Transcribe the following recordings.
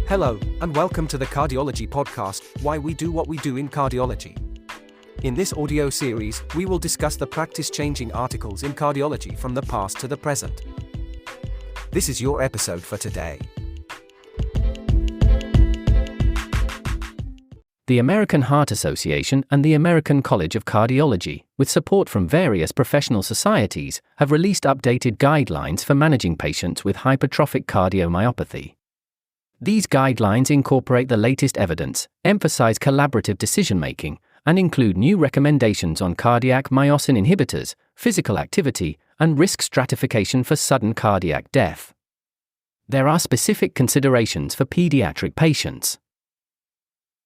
Hello, and welcome to the Cardiology Podcast, Why We Do What We Do in Cardiology. In this audio series, we will discuss the practice-changing articles in cardiology from the past to the present. This is your episode for today. The American Heart Association and the American College of Cardiology, with support from various professional societies, have released updated guidelines for managing patients with hypertrophic cardiomyopathy. These guidelines incorporate the latest evidence, emphasize collaborative decision-making, and include new recommendations on cardiac myosin inhibitors, physical activity, and risk stratification for sudden cardiac death. There are specific considerations for pediatric patients.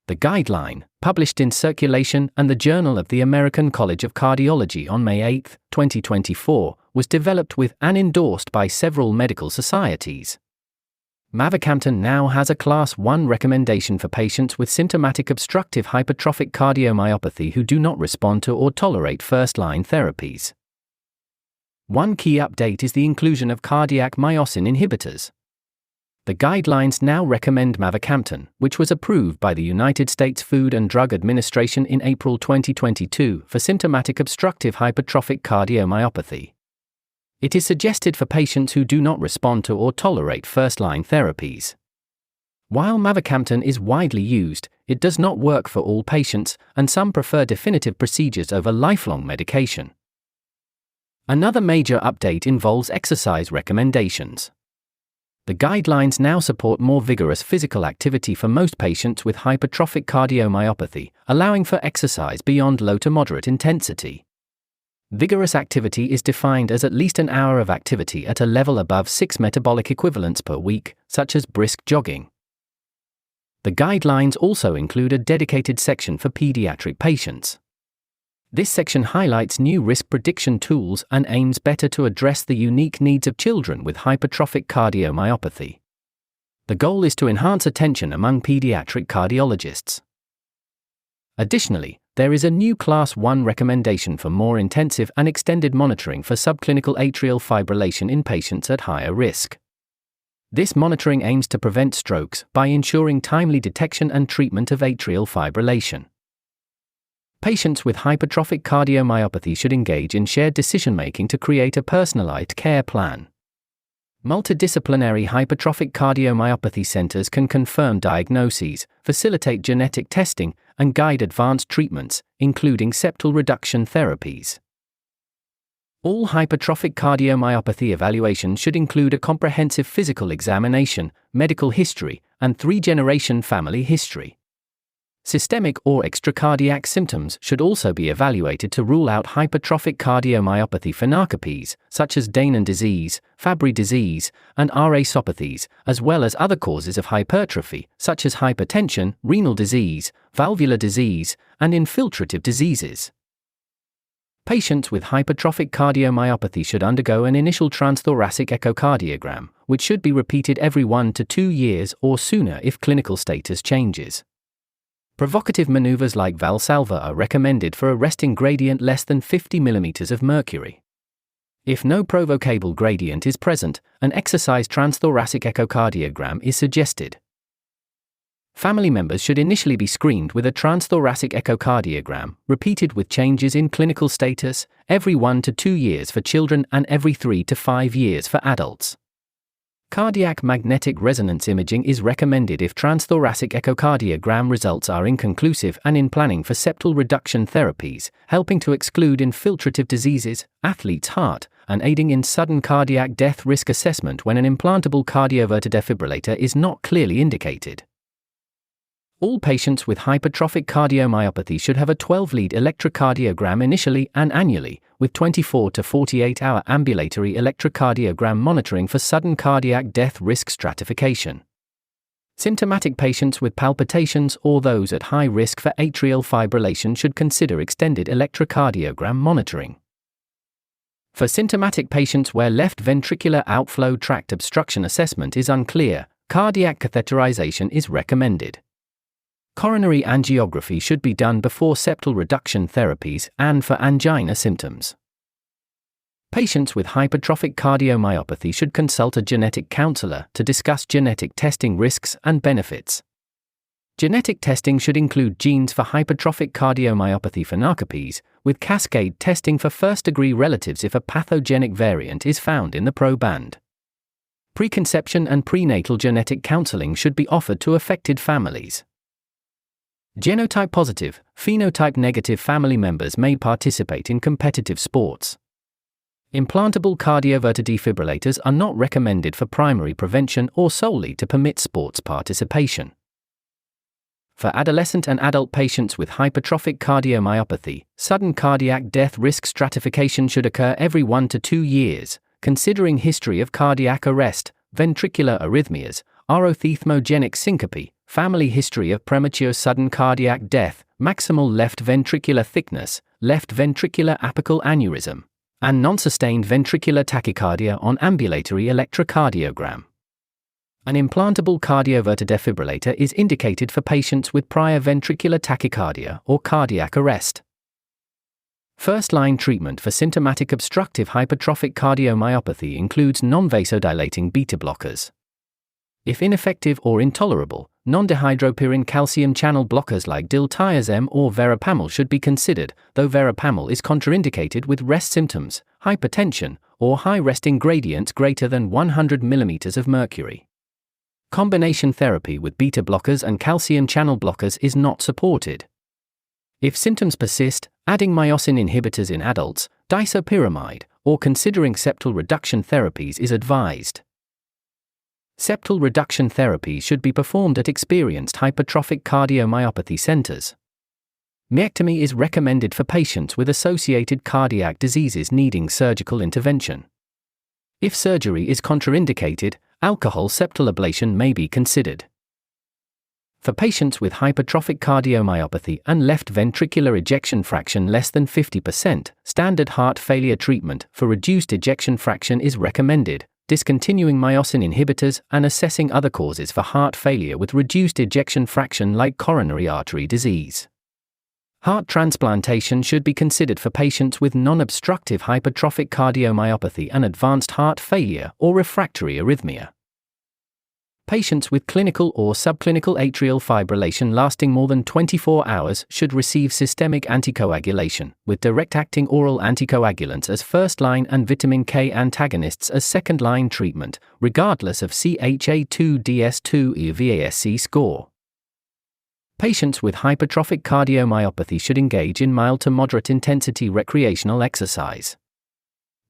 The guideline, published in Circulation and the Journal of the American College of Cardiology on May 8, 2024, was developed with and endorsed by several medical societies. Mavacamten now has a Class 1 recommendation for patients with symptomatic obstructive hypertrophic cardiomyopathy who do not respond to or tolerate first-line therapies. One key update is the inclusion of cardiac myosin inhibitors. The guidelines now recommend Mavacamten, which was approved by the United States Food and Drug Administration in April 2022 for symptomatic obstructive hypertrophic cardiomyopathy. It is suggested for patients who do not respond to or tolerate first-line therapies. While Mavacamten is widely used, it does not work for all patients, and some prefer definitive procedures over lifelong medication. Another major update involves exercise recommendations. The guidelines now support more vigorous physical activity for most patients with hypertrophic cardiomyopathy, allowing for exercise beyond low to moderate intensity. Vigorous activity is defined as at least an hour of activity at a level above 6 metabolic equivalents per week, such as brisk jogging. The guidelines also include a dedicated section for pediatric patients. This section highlights new risk prediction tools and aims better to address the unique needs of children with hypertrophic cardiomyopathy. The goal is to enhance attention among pediatric cardiologists. Additionally, there is a new Class 1 recommendation for more intensive and extended monitoring for subclinical atrial fibrillation in patients at higher risk. This monitoring aims to prevent strokes by ensuring timely detection and treatment of atrial fibrillation. Patients with hypertrophic cardiomyopathy should engage in shared decision-making to create a personalized care plan. Multidisciplinary hypertrophic cardiomyopathy centers can confirm diagnoses, facilitate genetic testing, and guide advanced treatments, including septal reduction therapies. All hypertrophic cardiomyopathy evaluations should include a comprehensive physical examination, medical history, and 3-generation family history. Systemic or extracardiac symptoms should also be evaluated to rule out hypertrophic cardiomyopathy phenarcopies, such as Danon disease, Fabry disease, and RA-sopathies, as well as other causes of hypertrophy, such as hypertension, renal disease, valvular disease, and infiltrative diseases. Patients with hypertrophic cardiomyopathy should undergo an initial transthoracic echocardiogram, which should be repeated every 1 to 2 years or sooner if clinical status changes. Provocative maneuvers like Valsalva are recommended for a resting gradient less than 50 mm of mercury. If no provocable gradient is present, an exercise transthoracic echocardiogram is suggested. Family members should initially be screened with a transthoracic echocardiogram, repeated with changes in clinical status, every 1 to 2 years for children and every 3 to 5 years for adults. Cardiac magnetic resonance imaging is recommended if transthoracic echocardiogram results are inconclusive and in planning for septal reduction therapies, helping to exclude infiltrative diseases, athlete's heart, and aiding in sudden cardiac death risk assessment when an implantable cardioverter defibrillator is not clearly indicated. All patients with hypertrophic cardiomyopathy should have a 12-lead electrocardiogram initially and annually, with 24 to 48-hour ambulatory electrocardiogram monitoring for sudden cardiac death risk stratification. Symptomatic patients with palpitations or those at high risk for atrial fibrillation should consider extended electrocardiogram monitoring. For symptomatic patients where left ventricular outflow tract obstruction assessment is unclear, cardiac catheterization is recommended. Coronary angiography should be done before septal reduction therapies and for angina symptoms. Patients with hypertrophic cardiomyopathy should consult a genetic counselor to discuss genetic testing risks and benefits. Genetic testing should include genes for hypertrophic cardiomyopathy phenocopes, with cascade testing for first-degree relatives if a pathogenic variant is found in the proband. Preconception and prenatal genetic counseling should be offered to affected families. Genotype positive, phenotype negative family members may participate in competitive sports. Implantable cardioverter defibrillators are not recommended for primary prevention or solely to permit sports participation. For adolescent and adult patients with hypertrophic cardiomyopathy, sudden cardiac death risk stratification should occur every 1 to 2 years, considering history of cardiac arrest, ventricular arrhythmias, arrhythmogenic syncope, family history of premature sudden cardiac death, maximal left ventricular thickness, left ventricular apical aneurysm, and non-sustained ventricular tachycardia on ambulatory electrocardiogram. An implantable cardioverter defibrillator is indicated for patients with prior ventricular tachycardia or cardiac arrest. First-line treatment for symptomatic obstructive hypertrophic cardiomyopathy includes non-vasodilating beta blockers. If ineffective or intolerable, non-dihydropyrin calcium channel blockers like diltiazem or verapamil should be considered, though verapamil is contraindicated with rest symptoms, hypertension, or high resting gradients greater than 100 mm of mercury. Combination therapy with beta blockers and calcium channel blockers is not supported. If symptoms persist, adding myosin inhibitors in adults, disopyramide, or considering septal reduction therapies is advised. Septal reduction therapy should be performed at experienced hypertrophic cardiomyopathy centers. Myectomy is recommended for patients with associated cardiac diseases needing surgical intervention. If surgery is contraindicated, alcohol septal ablation may be considered. For patients with hypertrophic cardiomyopathy and left ventricular ejection fraction less than 50%, standard heart failure treatment for reduced ejection fraction is recommended, discontinuing myosin inhibitors and assessing other causes for heart failure with reduced ejection fraction like coronary artery disease. Heart transplantation should be considered for patients with nonobstructive hypertrophic cardiomyopathy and advanced heart failure or refractory arrhythmia. Patients with clinical or subclinical atrial fibrillation lasting more than 24 hours should receive systemic anticoagulation, with direct-acting oral anticoagulants as first-line and vitamin K antagonists as second-line treatment, regardless of CHA2DS2 EVASC score. Patients with hypertrophic cardiomyopathy should engage in mild to moderate intensity recreational exercise.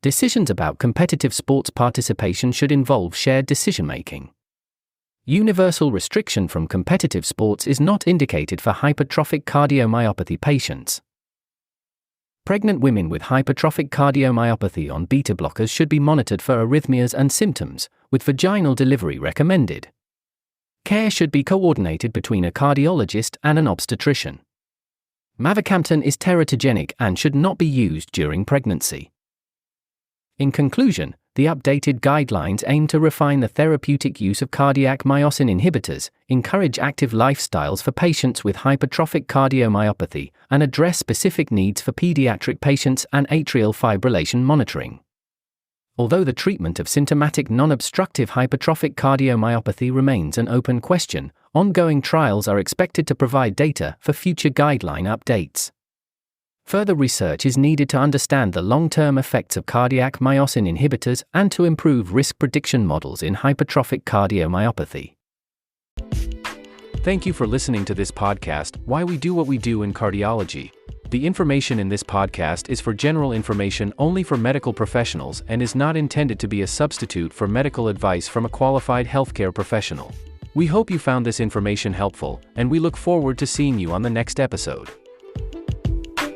Decisions about competitive sports participation should involve shared decision-making. Universal restriction from competitive sports is not indicated for hypertrophic cardiomyopathy patients. Pregnant women with hypertrophic cardiomyopathy on beta blockers should be monitored for arrhythmias and symptoms, with vaginal delivery recommended. Care should be coordinated between a cardiologist and an obstetrician. Mavacamten is teratogenic and should not be used during pregnancy. In conclusion, the updated guidelines aim to refine the therapeutic use of cardiac myosin inhibitors, encourage active lifestyles for patients with hypertrophic cardiomyopathy, and address specific needs for pediatric patients and atrial fibrillation monitoring. Although the treatment of symptomatic non-obstructive hypertrophic cardiomyopathy remains an open question, ongoing trials are expected to provide data for future guideline updates. Further research is needed to understand the long-term effects of cardiac myosin inhibitors and to improve risk prediction models in hypertrophic cardiomyopathy. Thank you for listening to this podcast, Why We Do What We Do in Cardiology. The information in this podcast is for general information only for medical professionals and is not intended to be a substitute for medical advice from a qualified healthcare professional. We hope you found this information helpful, and we look forward to seeing you on the next episode.